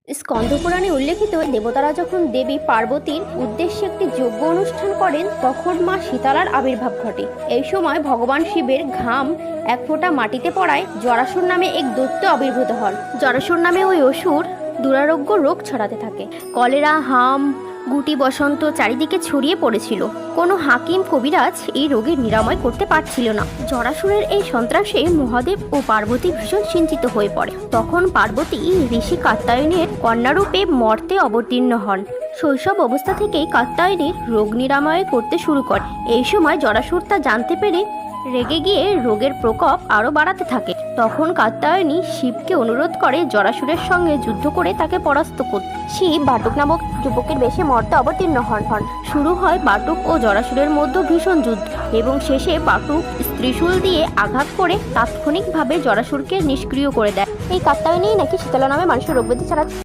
স্কন্দপুরাণে উল্লেখিত দেবতারা যখন দেবী পার্বতীর উদ্দেশ্যে একটি যজ্ঞ অনুষ্ঠান করেন তখন মা শীতলার আবির্ভাব ঘটে। এই সময় ভগবান শিবের ঘাম এক ফোঁটা মাটিতে পড়ায় জরাসুর নামে এক দৈত্য আবির্ভূত হন। জরাসুর নামে ওই অসুর দুরারোগ্য রোগ ছড়াতে থাকে। কলেরা, হাম, গুটি বসন্ত চারিদিকে ছড়িয়ে পড়েছিল। কোনো হাকিম কবিরাজ এই রোগের নিরাময় করতে পারছিল না। জরাসুরের এই সন্ত্রাসে মহাদেব ও পার্বতী ভীষণ চিন্তিত হয়ে পড়ে। তখন পার্বতী ঋষি কাত্যায়নের কন্যারূপে মর্তে অবতীর্ণ হন। শৈশব অবস্থা থেকেই কাত্যায়নের রোগ নিরাময় করতে শুরু করে। এই সময় জরাসুর তা জানতে পেরে রেগে গিয়ে রোগের প্রকোপ আরো বাড়াতে থাকে। তখন কাত্যায়নী শিবকে অনুরোধ করে জরাসুরের সঙ্গে যুদ্ধ করে তাকে পরাস্ত করতে। শিব বাটুক নামক যুবকের বেশে মর্তে অবতীর্ণ হন। শুরু হয় বাটুক ও জরাসুরের মধ্যে ভীষণ যুদ্ধ এবং শেষে বাটুক ত্রিশূল দিয়ে আঘাত করে তাৎক্ষণিকভাবে জরাসুরকে নিষ্ক্রিয় করে দেয়। এই কাত্যায়নী নাকি শীতলা নামে মানুষের রোগ ব্যাধি ছাড়াচ্ছে।